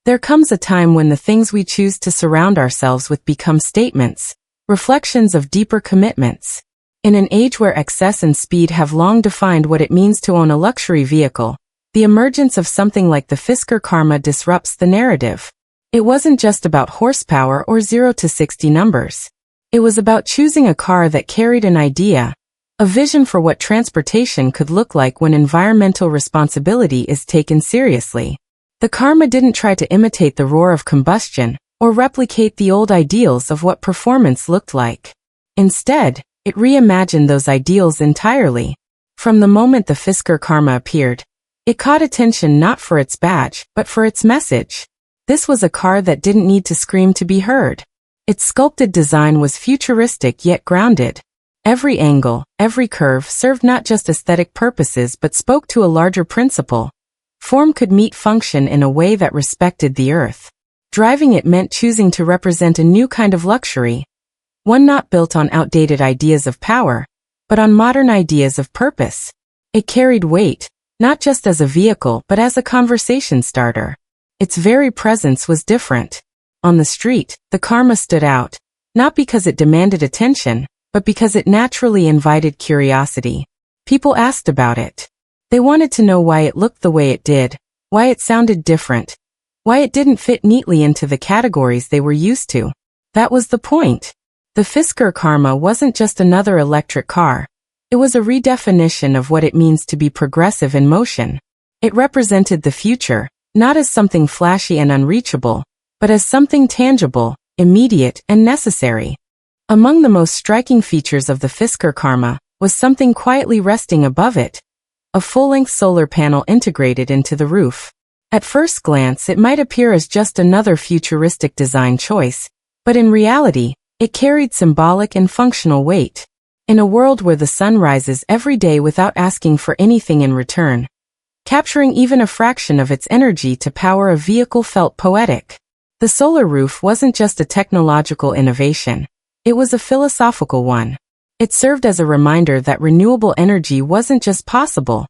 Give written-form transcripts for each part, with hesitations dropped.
There comes a time when the things we choose to surround ourselves with become statements, reflections of deeper commitments. In an age where excess and speed have long defined what it means to own a luxury vehicle, the emergence of something like the Fisker Karma disrupts the narrative. It wasn't just about horsepower or 0 to 60 numbers. It was about choosing a car that carried an idea, a vision for what transportation could look like when environmental responsibility is taken seriously. The Karma didn't try to imitate the roar of combustion or replicate the old ideals of what performance looked like. Instead, it reimagined those ideals entirely. From the moment the Fisker Karma appeared, it caught attention not for its badge, but for its message. This was a car that didn't need to scream to be heard. Its sculpted design was futuristic yet grounded. Every angle, every curve served not just aesthetic purposes but spoke to a larger principle. Form could meet function in a way that respected the earth. Driving it meant choosing to represent a new kind of luxury. One not built on outdated ideas of power, but on modern ideas of purpose. It carried weight, not just as a vehicle but as a conversation starter. Its very presence was different. On the street, the Karma stood out, not because it demanded attention, but because it naturally invited curiosity. People asked about it. They wanted to know why it looked the way it did, why it sounded different, why it didn't fit neatly into the categories they were used to. That was the point. The Fisker Karma wasn't just another electric car. It was a redefinition of what it means to be progressive in motion. It represented the future, not as something flashy and unreachable, but as something tangible, immediate, and necessary. Among the most striking features of the Fisker Karma was something quietly resting above it. A full-length solar panel integrated into the roof. At first glance it might appear as just another futuristic design choice, but in reality, it carried symbolic and functional weight. In a world where the sun rises every day without asking for anything in return, capturing even a fraction of its energy to power a vehicle felt poetic. The solar roof wasn't just a technological innovation, it was a philosophical one. It served as a reminder that renewable energy wasn't just possible.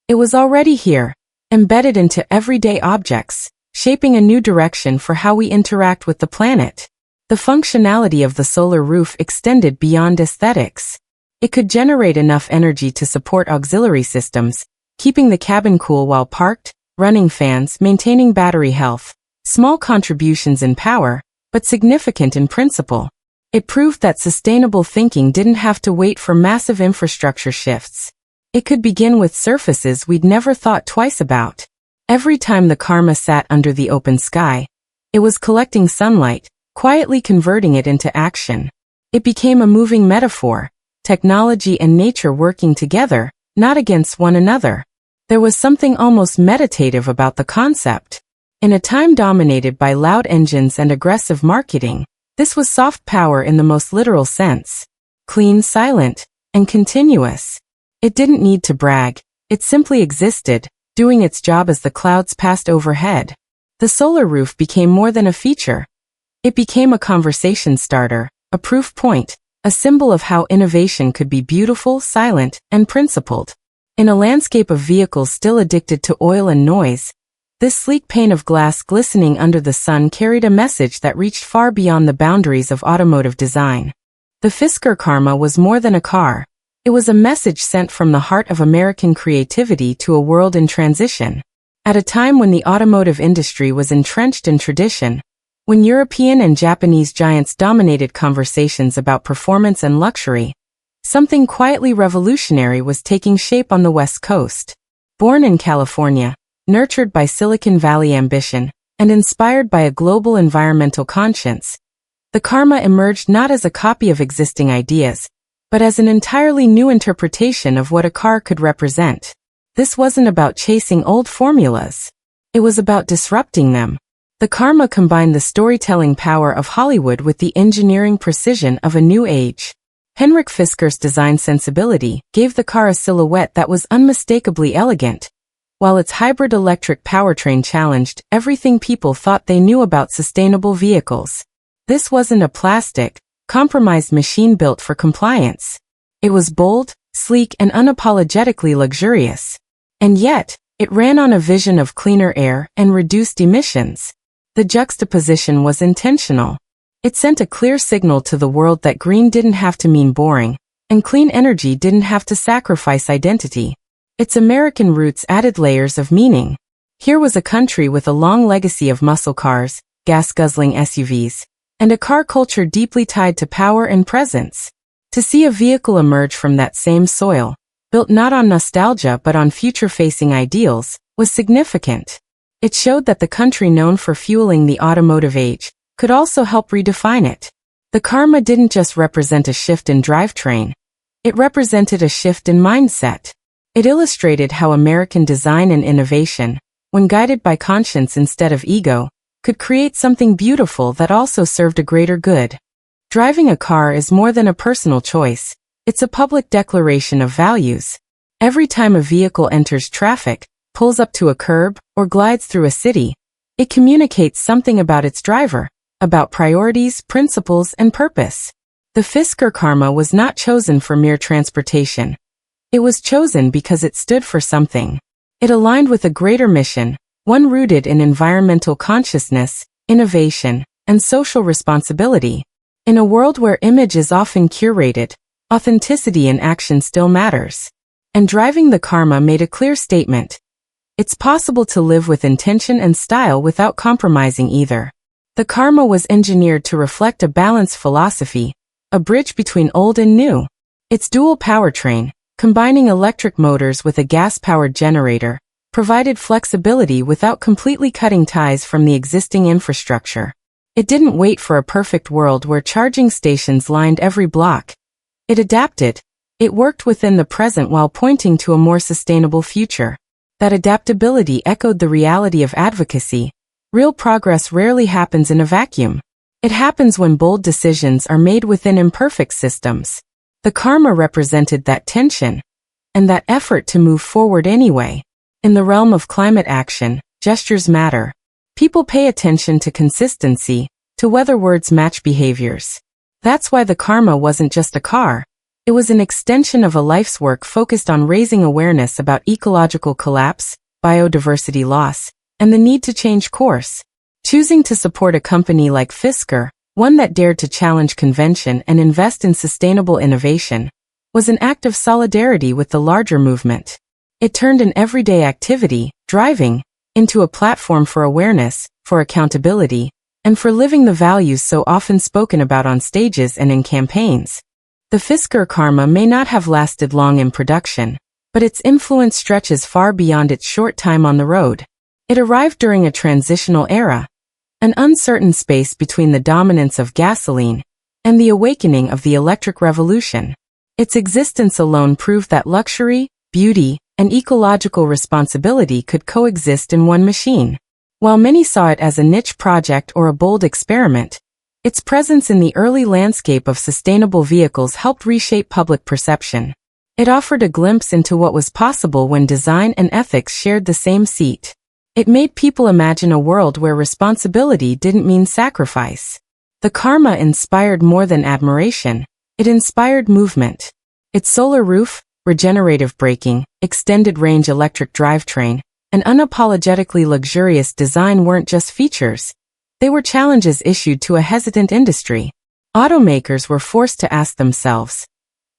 It was already here, embedded into everyday objects, shaping a new direction for how we interact with the planet. The functionality of the solar roof extended beyond aesthetics. It could generate enough energy to support auxiliary systems, keeping the cabin cool while parked, running fans, maintaining battery health. Small contributions in power, but significant in principle. It proved that sustainable thinking didn't have to wait for massive infrastructure shifts. It could begin with surfaces we'd never thought twice about. Every time the Karma sat under the open sky, it was collecting sunlight, quietly converting it into action. It became a moving metaphor, technology and nature working together, not against one another. There was something almost meditative about the concept. In a time dominated by loud engines and aggressive marketing, this was soft power in the most literal sense. Clean, silent, and continuous. It didn't need to brag, it simply existed, doing its job as the clouds passed overhead. The solar roof became more than a feature. It became a conversation starter, a proof point, a symbol of how innovation could be beautiful, silent, and principled. In a landscape of vehicles still addicted to oil and noise, this sleek pane of glass glistening under the sun carried a message that reached far beyond the boundaries of automotive design. The Fisker Karma was more than a car. It was a message sent from the heart of American creativity to a world in transition. At a time when the automotive industry was entrenched in tradition, when European and Japanese giants dominated conversations about performance and luxury, something quietly revolutionary was taking shape on the West Coast. Born in California, nurtured by Silicon Valley ambition, and inspired by a global environmental conscience, the Karma emerged not as a copy of existing ideas, but as an entirely new interpretation of what a car could represent. This wasn't about chasing old formulas. It was about disrupting them. The Karma combined the storytelling power of Hollywood with the engineering precision of a new age. Henrik Fisker's design sensibility gave the car a silhouette that was unmistakably elegant, while its hybrid electric powertrain challenged everything people thought they knew about sustainable vehicles. This wasn't a plastic, compromised machine built for compliance. It was bold, sleek, and unapologetically luxurious. And yet, it ran on a vision of cleaner air and reduced emissions. The juxtaposition was intentional. It sent a clear signal to the world that green didn't have to mean boring, and clean energy didn't have to sacrifice identity. Its American roots added layers of meaning. Here was a country with a long legacy of muscle cars, gas-guzzling SUVs, and a car culture deeply tied to power and presence. To see a vehicle emerge from that same soil, built not on nostalgia but on future-facing ideals, was significant. It showed that the country known for fueling the automotive age could also help redefine it. The Karma didn't just represent a shift in drivetrain. It represented a shift in mindset. It illustrated how American design and innovation, when guided by conscience instead of ego, could create something beautiful that also served a greater good. Driving a car is more than a personal choice. It's a public declaration of values. Every time a vehicle enters traffic, pulls up to a curb, or glides through a city, it communicates something about its driver, about priorities, principles, and purpose. The Fisker Karma was not chosen for mere transportation. It was chosen because it stood for something. It aligned with a greater mission, one rooted in environmental consciousness, innovation, and social responsibility. In a world where image is often curated, authenticity in action still matters. And driving the Karma made a clear statement. It's possible to live with intention and style without compromising either. The Karma was engineered to reflect a balanced philosophy, a bridge between old and new. Its dual powertrain, combining electric motors with a gas-powered generator, provided flexibility without completely cutting ties from the existing infrastructure. It didn't wait for a perfect world where charging stations lined every block. It adapted. It worked within the present while pointing to a more sustainable future. That adaptability echoed the reality of advocacy. Real progress rarely happens in a vacuum. It happens when bold decisions are made within imperfect systems. The Karma represented that tension, and that effort to move forward anyway. In the realm of climate action, gestures matter. People pay attention to consistency, to whether words match behaviors. That's why the Karma wasn't just a car. It was an extension of a life's work focused on raising awareness about ecological collapse, biodiversity loss, and the need to change course. Choosing to support a company like Fisker, one that dared to challenge convention and invest in sustainable innovation, was an act of solidarity with the larger movement. It turned an everyday activity, driving, into a platform for awareness, for accountability, and for living the values so often spoken about on stages and in campaigns. The Fisker Karma may not have lasted long in production, but its influence stretches far beyond its short time on the road. It arrived during a transitional era, an uncertain space between the dominance of gasoline and the awakening of the electric revolution. Its existence alone proved that luxury, beauty, and ecological responsibility could coexist in one machine. While many saw it as a niche project or a bold experiment, its presence in the early landscape of sustainable vehicles helped reshape public perception. It offered a glimpse into what was possible when design and ethics shared the same seat. It made people imagine a world where responsibility didn't mean sacrifice. The Karma inspired more than admiration. It inspired movement. Its solar roof, regenerative braking, extended-range electric drivetrain, and unapologetically luxurious design weren't just features. They were challenges issued to a hesitant industry. Automakers were forced to ask themselves,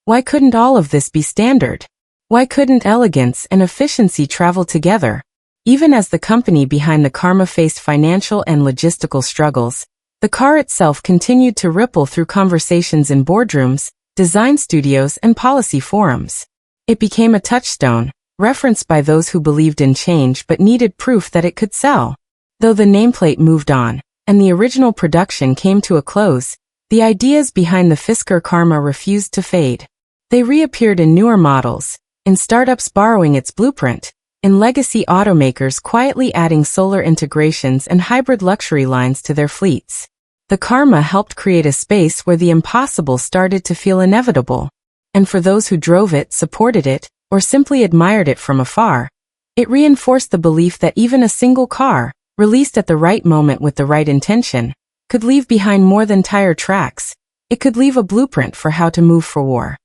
why couldn't all of this be standard? Why couldn't elegance and efficiency travel together? Even as the company behind the Karma faced financial and logistical struggles, the car itself continued to ripple through conversations in boardrooms, design studios, and policy forums. It became a touchstone, referenced by those who believed in change but needed proof that it could sell. Though the nameplate moved on, and the original production came to a close, the ideas behind the Fisker Karma refused to fade. They reappeared in newer models, in startups borrowing its blueprint, in legacy automakers quietly adding solar integrations and hybrid luxury lines to their fleets. The Karma helped create a space where the impossible started to feel inevitable. And for those who drove it, supported it, or simply admired it from afar, it reinforced the belief that even a single car, released at the right moment with the right intention, could leave behind more than tire tracks. It could leave a blueprint for how to move for war.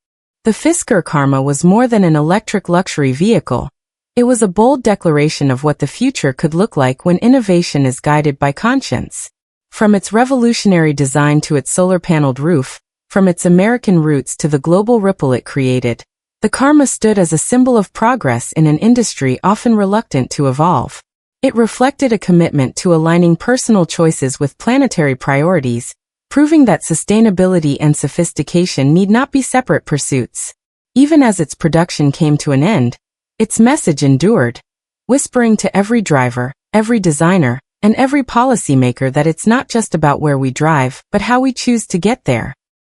The Fisker Karma was more than an electric luxury vehicle. It was a bold declaration of what the future could look like when innovation is guided by conscience. From its revolutionary design to its solar-paneled roof, from its American roots to the global ripple it created, the Karma stood as a symbol of progress in an industry often reluctant to evolve. It reflected a commitment to aligning personal choices with planetary priorities, proving that sustainability and sophistication need not be separate pursuits. Even as its production came to an end, its message endured, whispering to every driver, every designer, and every policymaker that it's not just about where we drive, but how we choose to get there.